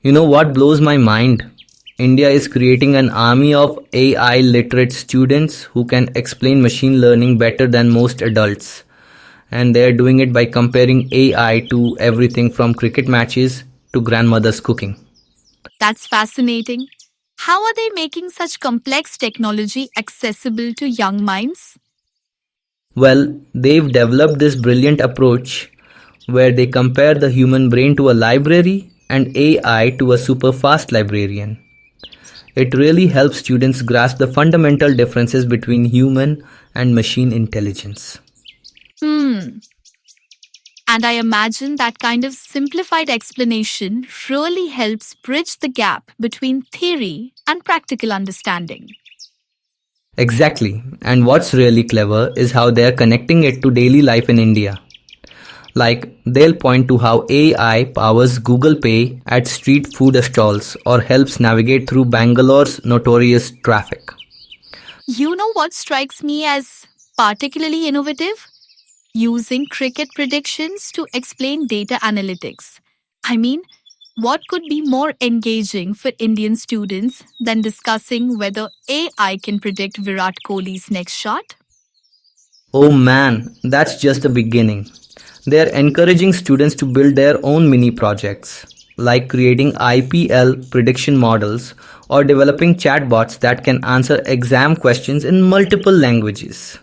You know what blows my mind? India is creating an army of AI literate students who can explain machine learning better than most adults. And they are doing it by comparing AI to everything from cricket matches to grandmother's cooking. That's fascinating. How are they making such complex technology accessible to young minds? Well, they've developed this brilliant approach where they compare the human brain to a library and AI to a super fast librarian. It really helps students grasp the fundamental differences between human and machine intelligence. Hmm. And I imagine that kind of simplified explanation really helps bridge the gap between theory and practical understanding. Exactly. And what's really clever is how they're connecting it to daily life in India. Like, they'll point to how AI powers Google Pay at street food stalls or helps navigate through Bangalore's notorious traffic. You know what strikes me as particularly innovative? Using cricket predictions to explain data analytics. I mean, what could be more engaging for Indian students than discussing whether AI can predict Virat Kohli's next shot? Oh man, that's just the beginning. They're encouraging students to build their own mini projects, like creating IPL prediction models or developing chatbots that can answer exam questions in multiple languages.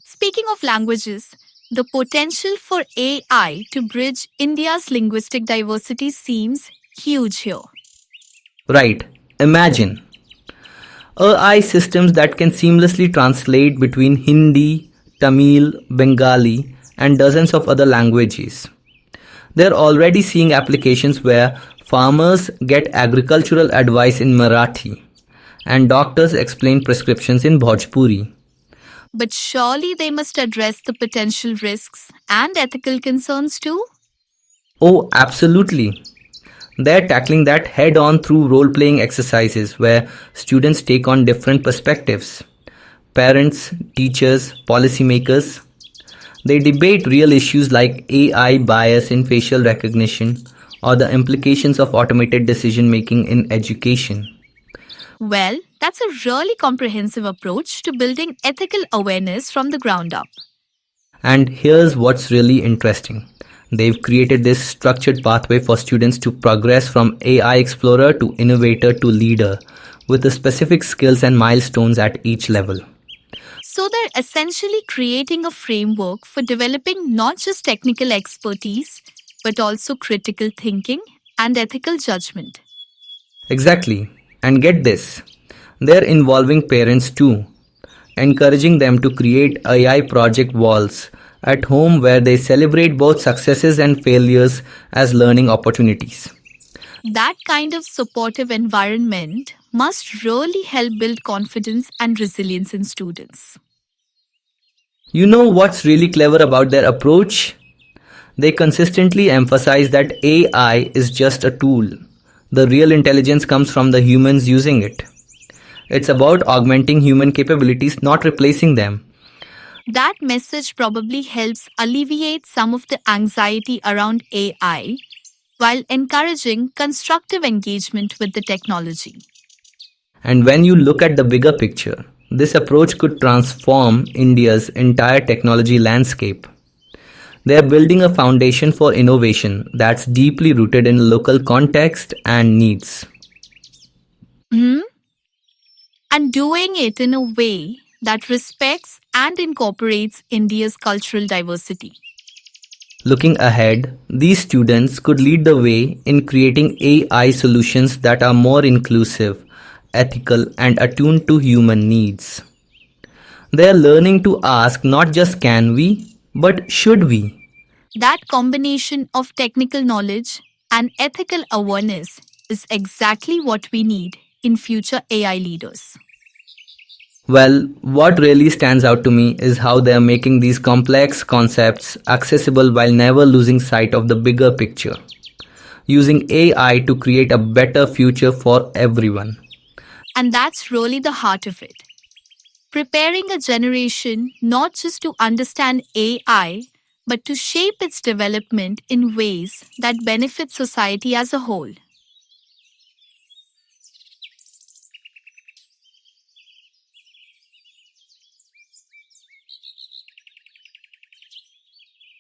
Speaking of languages, the potential for AI to bridge India's linguistic diversity seems huge here. Right, imagine AI systems that can seamlessly translate between Hindi, Tamil, Bengali, and dozens of other languages. They're already seeing applications where farmers get agricultural advice in Marathi and doctors explain prescriptions in Bhojpuri. But surely they must address the potential risks and ethical concerns too? Oh, absolutely. They're tackling that head on through role playing exercises where students take on different perspectives. Parents, teachers, policymakers, they debate real issues like AI bias in facial recognition or the implications of automated decision making in education. Well, that's a really comprehensive approach to building ethical awareness from the ground up. And here's what's really interesting. They've created this structured pathway for students to progress from AI explorer to innovator to leader with the specific skills and milestones at each level. So they're essentially creating a framework for developing not just technical expertise, but also critical thinking and ethical judgment. Exactly. And get this, they're involving parents too, encouraging them to create AI project walls at home where they celebrate both successes and failures as learning opportunities. That kind of supportive environment must really help build confidence and resilience in students. You know what's really clever about their approach? They consistently emphasize that AI is just a tool. The real intelligence comes from the humans using it. It's about augmenting human capabilities, not replacing them. That message probably helps alleviate some of the anxiety around AI while encouraging constructive engagement with the technology. And when you look at the bigger picture, this approach could transform India's entire technology landscape. They are building a foundation for innovation that's deeply rooted in local context and needs. Hmm? And doing it in a way that respects and incorporates India's cultural diversity. Looking ahead, these students could lead the way in creating AI solutions that are more inclusive, ethical, and attuned to human needs. They are learning to ask not just can we, but should we. That combination of technical knowledge and ethical awareness is exactly what we need in future AI leaders. Well, what really stands out to me is how they are making these complex concepts accessible while never losing sight of the bigger picture, using AI to create a better future for everyone. And that's really the heart of it. Preparing a generation not just to understand AI, but to shape its development in ways that benefit society as a whole.